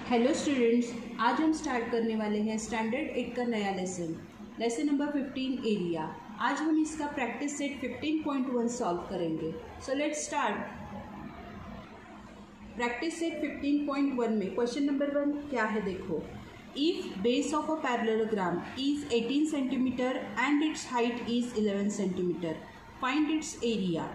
Hello students, आज हम start करने वाले हैं स्टैंडर्ड 8 का नया लेसन नंबर 15 एरिया। आज हम इसका प्रैक्टिस सेट 15.1 सॉल्व करेंगे। So let's start. Practice set 15.1 में क्वेश्चन नंबर 1 क्या है देखो। If base of a parallelogram is 18 centimetre and it's height is 11 centimetre, find its area.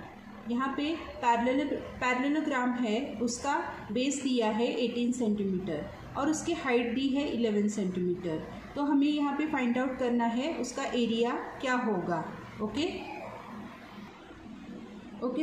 यहाँ पे पैरेललोग्राम है, उसका बेस दिया है 18 सेंटीमीटर और उसकी हाइट दी है 11 सेंटीमीटर। तो हमें यहाँ पे फाइंड आउट करना है उसका एरिया क्या होगा। ओके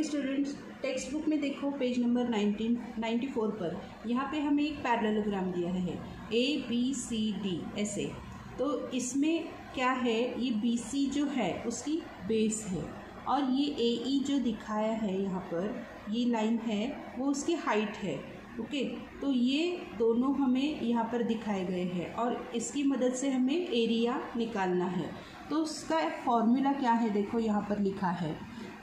स्टूडेंट्स, टेक्स्ट बुक में देखो पेज नंबर 94 पर यहाँ पे हमें एक पैरेललोग्राम दिया है ABCD ऐसे। तो इसमें क्या है, ये BC जो है उसकी बेस है और ये AE जो दिखाया है यहाँ पर, ये लाइन है वो उसकी हाइट है। ओके, तो ये दोनों हमें यहाँ पर दिखाए गए हैं और इसकी मदद से हमें एरिया निकालना है। तो उसका फॉर्मूला क्या है देखो, यहाँ पर लिखा है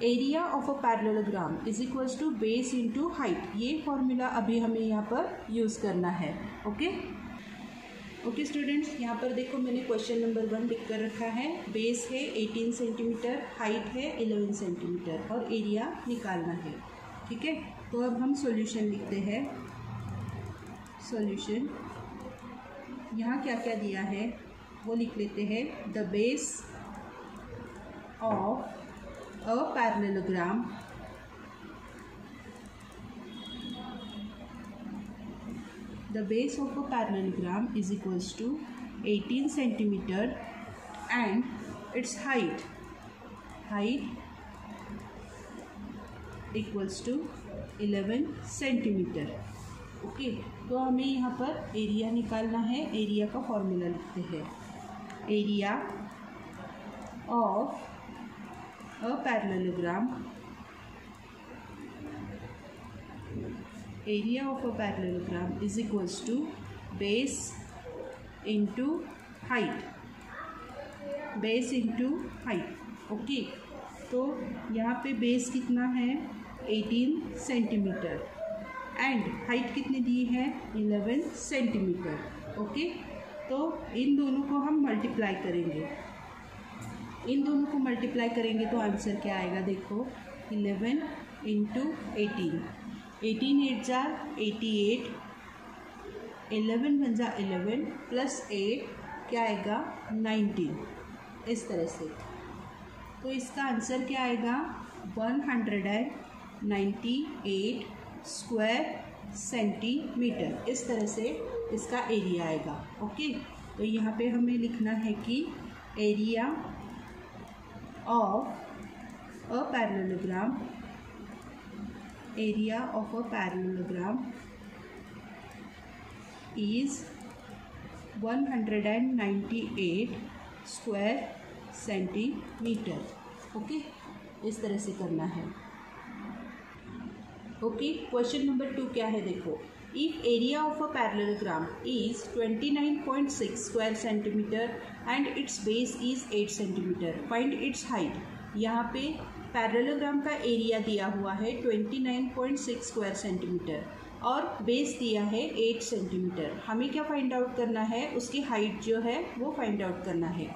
area of a parallelogram is equals to base into height. ये फॉर्मूला अभी हमें यहाँ पर यूज़ करना है। ओके स्टूडेंट्स, यहाँ पर देखो मैंने क्वेश्चन नंबर 1 लिख कर रखा है। बेस है 18 सेंटीमीटर, हाइट है 11 सेंटीमीटर और एरिया निकालना है। ठीक है, तो अब हम सॉल्यूशन लिखते हैं। सॉल्यूशन यहाँ क्या क्या दिया है वो लिख लेते हैं। The base of a parallelogram the base of a parallelogram is equals to 18 centimeter and its height equals to 11 centimeter। Okay, तो हमें यहाँ पर एरिया निकालना है। एरिया का फॉर्मूला लिखते हैं। Area of a parallelogram, area of a parallelogram is equals to base into height, base into height। Okay, तो यहाँ पे बेस कितना है 18 सेंटीमीटर एंड हाइट कितनी दी है 11 सेंटीमीटर। ओके, तो इन दोनों को हम मल्टीप्लाई करेंगे। इन दोनों को मल्टीप्लाई करेंगे तो आंसर क्या आएगा देखो, 11 इंटू 18, 18 8 जा 88, 11 बन जा 11 प्लस 8 क्या आएगा 19। इस तरह से तो इसका आंसर क्या आएगा 198 स्क्वायर सेंटीमीटर। इस तरह से इसका एरिया आएगा। ओके, तो यहाँ पे हमें लिखना है कि area of a parallelogram, area of a parallelogram is 198 square centimeter। Okay, इस तरह से करना है। ओके, क्वेश्चन नंबर 2 क्या है देखो। If area of a parallelogram is 29.6 square centimetre and it's base is 8 centimetre, find its height. यहाँ पे पैरेललोग्राम का एरिया दिया हुआ है 29.6 स्क्वायर सेंटीमीटर और बेस दिया है 8 सेंटीमीटर। हमें क्या फाइंड आउट करना है, उसकी हाइट जो है वो फाइंड आउट करना है।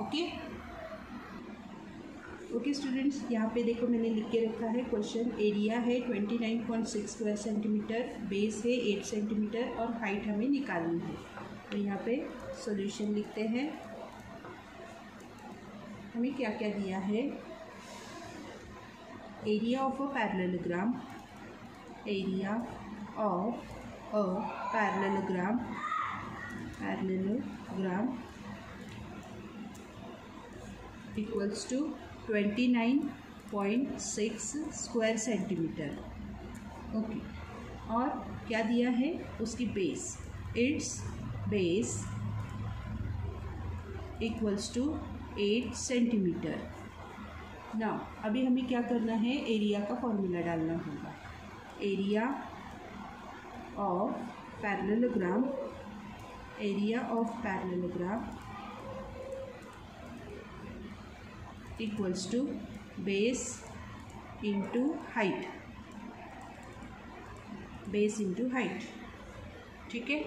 ओके स्टूडेंट्स, यहाँ पे देखो मैंने लिख के रखा है क्वेश्चन। एरिया है 29.6 स्क्वायर सेंटीमीटर, बेस है 8 सेंटीमीटर और हाइट हमें निकालनी है। तो यहाँ पे सॉल्यूशन लिखते हैं। हमें क्या क्या दिया है, area of a parallelogram, area of a parallelogram equals to 29.6 square centimetre. Okay, और क्या दिया है उसकी base, it's base equals to 8 centimetre. ना अभी हमें क्या करना है, एरिया का फॉर्मूला डालना होगा। Area of parallelogram, area of parallelogram equals to base into height, base into height. ठीक है,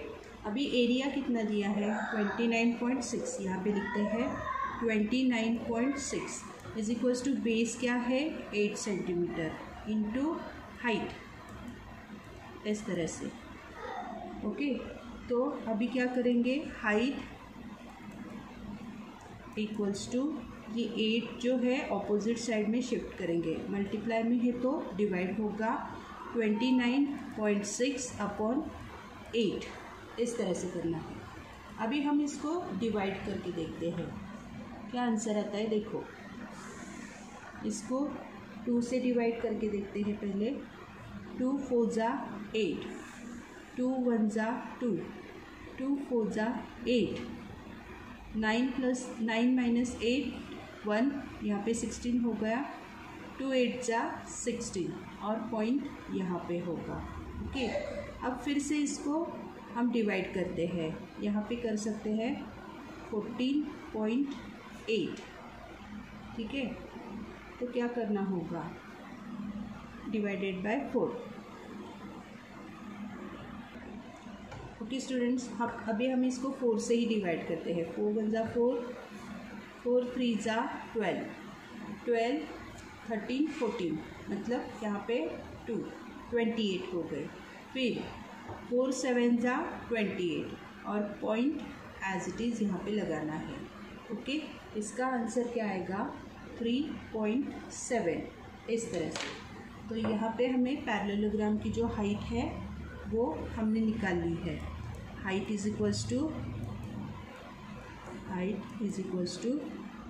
अभी एरिया कितना दिया है 29.6, यहाँ पे लिखते हैं 29.6 इज इक्वल्स टू बेस क्या है 8 सेंटीमीटर इंटू हाइट, इस तरह से। ओके, तो अभी क्या करेंगे, हाइट इक्वल्स टू ये 8 जो है ऑपोजिट साइड में शिफ्ट करेंगे, मल्टीप्लाई में है तो डिवाइड होगा 29.6 अपॉन 8, इस तरह से करना है। अभी हम इसको डिवाइड करके देखते हैं क्या आंसर आता है। देखो, इसको 2 से डिवाइड करके देखते हैं पहले। 2 4 जा 8, 2 1 जा 2, 2 4 जा 8, 9 माइनस 8 1, यहाँ पे 16 हो गया, 2 8 जा 16 और पॉइंट यहाँ पे होगा। ओके, अब फिर से इसको हम डिवाइड करते हैं, यहाँ पे कर सकते हैं 14.8, ठीक है। तो क्या करना होगा, डिवाइडेड बाय 4। ओके स्टूडेंट्स, अभी हम इसको 4 से ही डिवाइड करते हैं। 4 1 जा 4, 4 3 जा 12, 12 13 14, मतलब यहाँ पे 2 28 हो गए। फिर 4 7 जा 28 और पॉइंट एज इट इज़ यहाँ पे लगाना है। ओके, इसका आंसर क्या आएगा 3.7, इस तरह से। तो यहाँ पे हमें पैरेललोग्राम की जो हाइट है वो हमने निकाल ली है। Height is equals to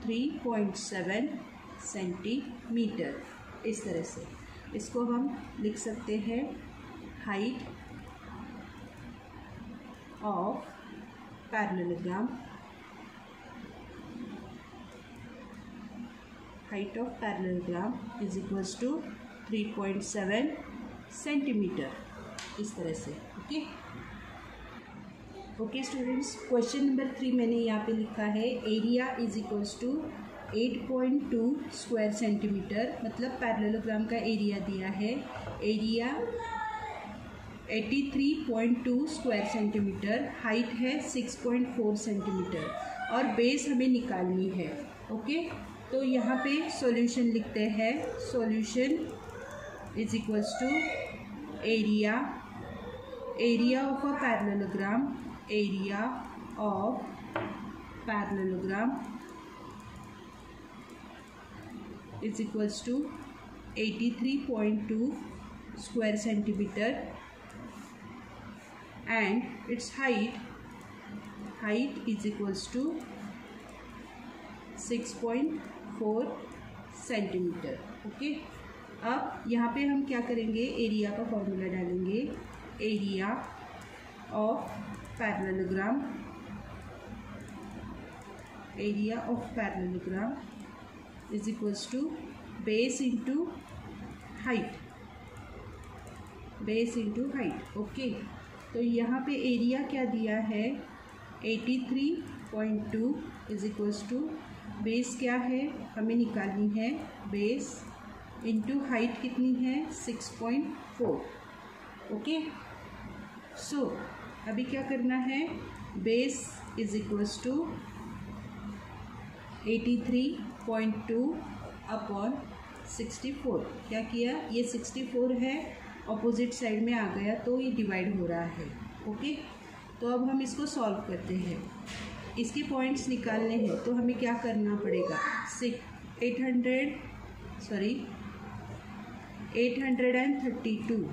3.7 centimetre, इस तरह से। इसको हम लिख सकते हैं height of parallelogram, height of parallelogram is equals to 3.7 centimetre, इस तरह से। ओके स्टूडेंट्स, क्वेश्चन नंबर 3 मैंने यहाँ पे लिखा है area is equals to 8.2 square centimetre, मतलब पैरेललोग्राम का एरिया दिया है, एरिया 83.2 स्क्वायर सेंटीमीटर, हाइट है 6.4 सेंटीमीटर और बेस हमें निकालनी है। ओके, तो यहाँ पे सॉल्यूशन लिखते हैं, solution is equals to area of a parallelogram, area of parallelogram is equals to 83.2 square centimetre and its height is equals to 6.4 centimetre. Okay, अब यहाँ पे हम क्या करेंगे, एरिया का फॉर्मूला डालेंगे, area of parallelogram is equals to base into height. Okay, तो यहाँ पे एरिया क्या दिया है 83.2 इज इक्वल्स टू बेस क्या है हमें निकालनी है, बेस इंटू हाइट कितनी है 6.4। ओके, सो अभी क्या करना है, base is equals to 83.2 upon 64। क्या किया, ये 64 है, ऑपोजिट साइड में आ गया तो ये डिवाइड हो रहा है। ओके, तो अब हम इसको सॉल्व करते हैं, इसके पॉइंट्स निकालने हैं। तो हमें क्या करना पड़ेगा, 832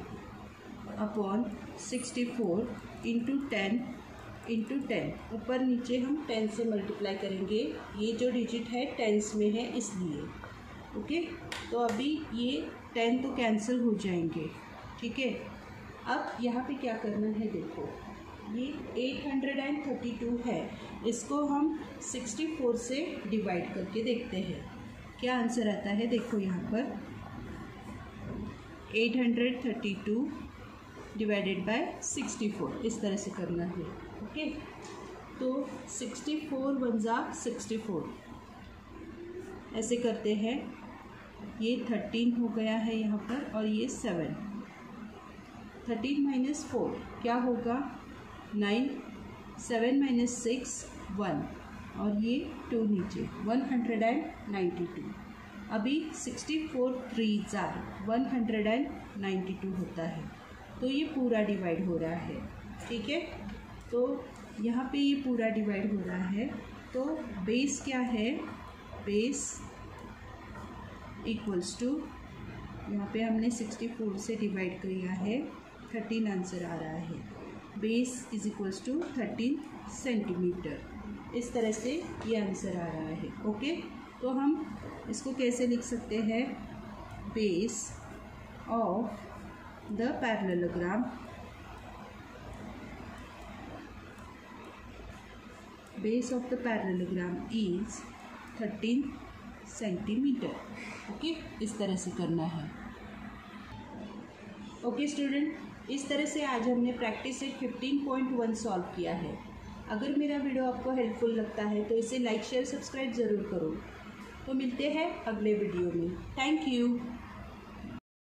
अपॉन 64 इंटू 10 ऊपर नीचे हम 10 से मल्टीप्लाई करेंगे, ये जो डिजिट है टेंस में है इसलिए। ओके, तो अभी ये 10 तो कैंसिल हो जाएंगे, ठीक है। अब यहाँ पे क्या करना है, देखो ये 832 है, इसको हम 64 से डिवाइड करके देखते हैं क्या आंसर आता है। देखो यहाँ पर 832 डिवाइडेड बाय 64, इस तरह से करना है। ओके, तो 64 1 जा 64, ऐसे करते हैं। ये 13 हो गया है यहाँ पर और ये 7, 13 माइनस 4 क्या होगा 9, 7 माइनस 6 1 और ये 2 नीचे 192। अभी 64 3 192 होता है, तो ये पूरा डिवाइड हो रहा है। ठीक है, तो यहाँ पे ये पूरा डिवाइड हो रहा है, तो बेस क्या है, बेस इक्वल्स टू, यहाँ पे हमने 64 से डिवाइड किया है, 13 आंसर आ रहा है। Base is equals to 13 centimetre. इस तरह से ये आंसर आ रहा है। ओके, तो हम इसको कैसे लिख सकते हैं, base of the parallelogram, base of the parallelogram is 13 centimetre. Okay, इस तरह से करना है। ओके स्टूडेंट, इस तरह से आज हमने प्रैक्टिस सेट 15.1 सॉल्व किया है। अगर मेरा वीडियो आपको हेल्पफुल लगता है तो इसे लाइक शेयर सब्सक्राइब ज़रूर करो। तो मिलते हैं अगले वीडियो में। Thank you.